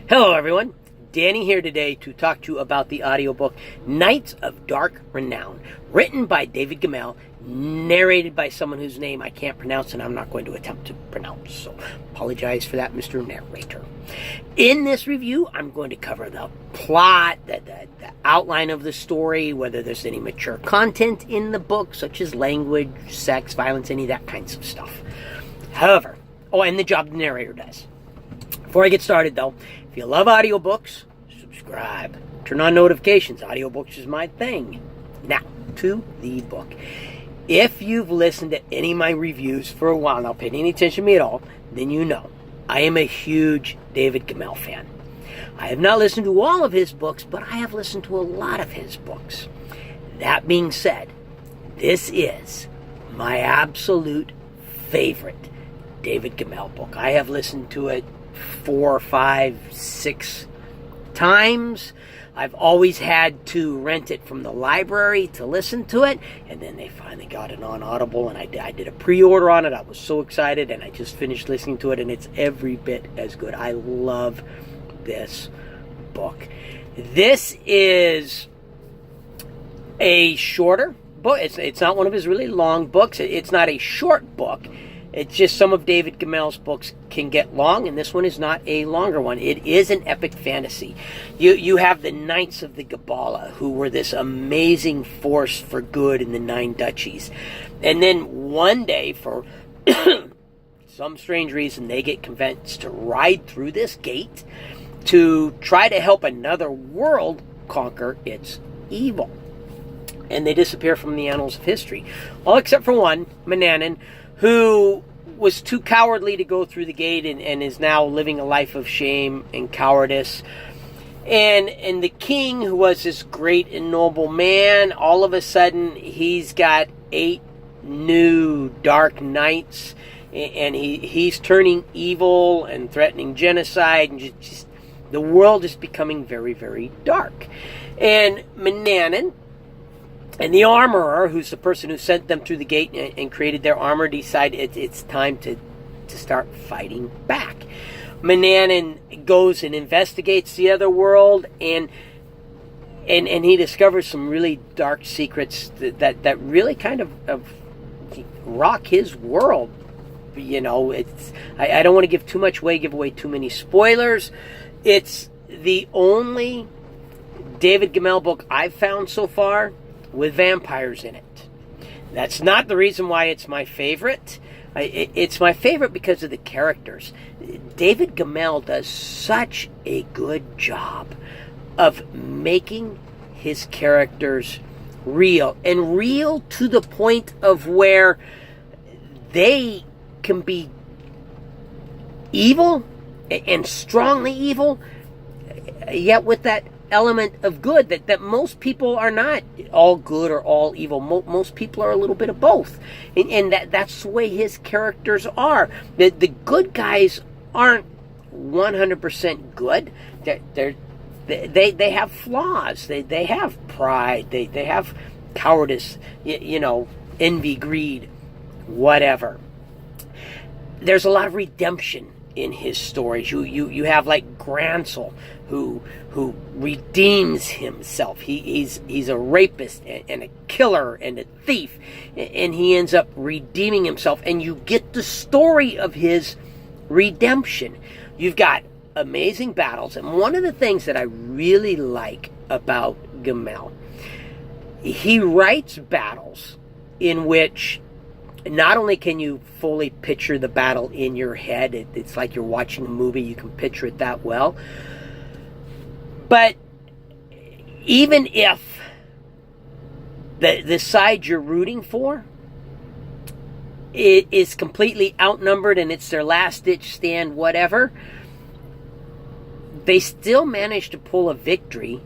Hello everyone, Danny here today to talk to you about the audiobook Knights of Dark Renown, written by David Gemmell, narrated by someone whose name I can't pronounce and I'm not going to attempt to pronounce, so apologize for that, Mr. Narrator. In this review, I'm going to cover the plot, the outline of the story, whether there's any mature content in the book, such as language, sex, violence, any of that kinds of stuff. However, and the job the narrator does. Before I get started, though, if you love audiobooks, subscribe. Turn on notifications. Audiobooks is my thing. Now, to the book. If you've listened to any of my reviews for a while now, paying any attention to me at all, then you know I am a huge David Gemmell fan. I have not listened to all of his books, but I have listened to a lot of his books. That being said, this is my absolute favorite David Gemmell book. I have listened to it 4, 5, 6 times. I've always had to rent it from the library to listen to it, and then they finally got it on Audible, and I did a pre-order on it. I was so excited, and I just finished listening to it, and it's every bit as good. I love this book. This is a shorter book. It's not one of his really long books. It's not a short book. It's just some of David Gemmell's books can get long, and this one is not a longer one. It is an epic fantasy. You have the Knights of the Gabala, who were this amazing force for good in the Nine Duchies. And then one day, for some strange reason, they get convinced to ride through this gate to try to help another world conquer its evil. And they disappear from the annals of history. All except for one, Manannan, who was too cowardly to go through the gate and is now living a life of shame and cowardice. And the king, who was this great and noble man, all of a sudden he's got 8 new dark knights, and he's turning evil and threatening genocide, and just the world is becoming very, very dark. And Manannan and the armorer, who's the person who sent them through the gate and created their armor, decide it's time to start fighting back. Manannan goes and investigates the other world, and he discovers some really dark secrets that really kind of rock his world. You know, I don't want to give too much away, give away too many spoilers. It's the only David Gemmell book I've found so far with vampires in it. That's not the reason why it's my favorite. It's my favorite because of the characters. David Gemmell does such a good job of making his characters real, and real to the point of where they can be evil and strongly evil, yet with that element of good that most people are not all good or all evil. Most people are a little bit of both, and that's the way his characters are. The good guys aren't 100% good. They have flaws. They have pride. They have cowardice. Envy, greed, whatever. There's a lot of redemption in his stories. You have like Grancel, who redeems himself. He's a rapist and a killer and a thief, and he ends up redeeming himself, and you get the story of his redemption. You've got amazing battles, and one of the things that I really like about Gemmell, he writes battles in which not only can you fully picture the battle in your head, it's like you're watching a movie, you can picture it that well, but even if the side you're rooting for it is completely outnumbered and it's their last-ditch stand, whatever, they still manage to pull a victory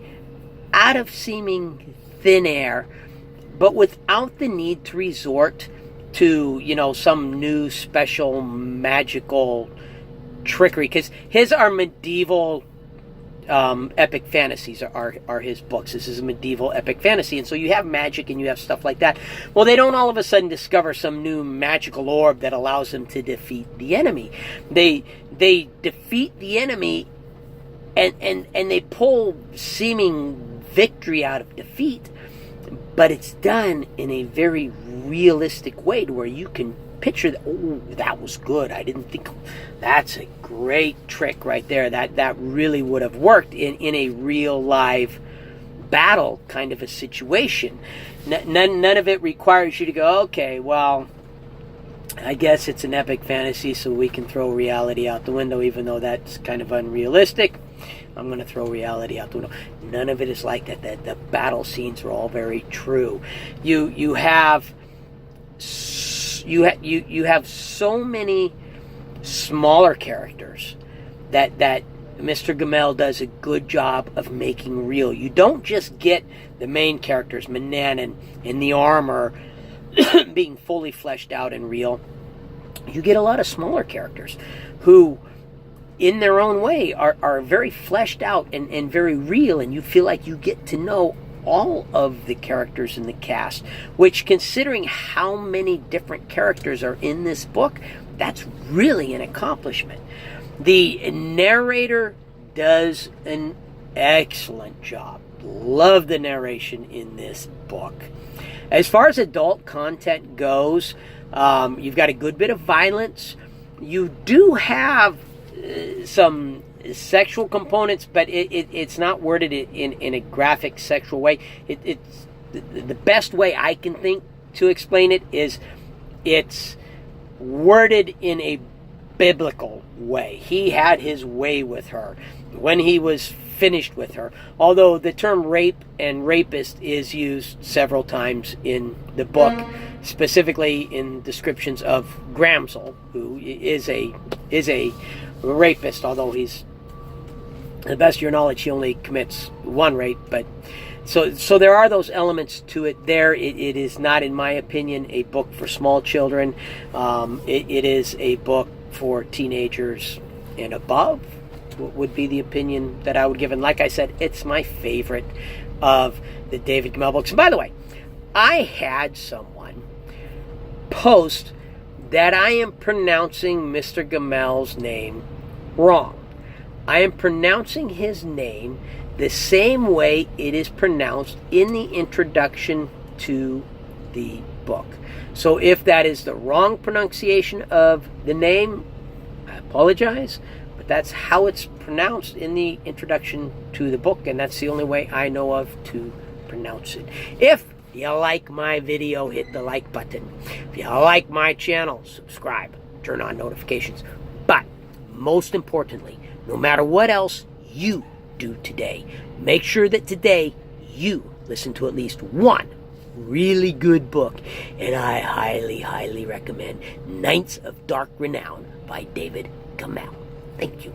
out of seeming thin air, but without the need to resort to, some new special magical trickery. Because his are medieval epic fantasies are his books. This is a medieval epic fantasy, and so you have magic and you have stuff like that. Well, they don't all of a sudden discover some new magical orb that allows them to defeat the enemy. They defeat the enemy and they pull seeming victory out of defeat, but it's done in a very realistic way to where you can picture that. Oh, that was good. I didn't think. That's a great trick right there. That really would have worked in a real live battle kind of a situation. None of it requires you to go, okay, well, I guess it's an epic fantasy, so we can throw reality out the window, even though that's kind of unrealistic. I'm going to throw reality out the window. None of it is like that. The battle scenes are all very true. You have so many smaller characters that Mr. Gemmell does a good job of making real. You don't just get the main characters, Manannan in the armor, being fully fleshed out and real. You get a lot of smaller characters who, in their own way, are very fleshed out and very real, and you feel like you get to know all of the characters in the cast, which, considering how many different characters are in this book, that's really an accomplishment. The narrator does an excellent job. Love the narration in this book. As far as adult content goes, you've got a good bit of violence. You do have some sexual components, but it's not worded in a graphic sexual way. It's the best way I can think to explain it is it's worded in a biblical way. He had his way with her when he was finished with her. Although the term rape and rapist is used several times in the book, specifically in descriptions of Gramsel, who is a rapist, although he's, to the best of your knowledge, he only commits one rape. But so there are those elements to it there. It is not, in my opinion, a book for small children. It is a book for teenagers and above, would be the opinion that I would give. And like I said, it's my favorite of the David Gemmell books. And by the way, I had someone post that I am pronouncing Mr. Gemmell's name wrong. I am pronouncing his name the same way it is pronounced in the introduction to the book. So if that is the wrong pronunciation of the name, I apologize, but that's how it's pronounced in the introduction to the book, and that's the only way I know of to pronounce it. If you like my video, hit the like button. If you like my channel, subscribe, turn on notifications. But most importantly, no matter what else you do today, make sure that today you listen to at least one really good book, and I highly, highly recommend Knights of Dark Renown by David Gemmell. Thank you.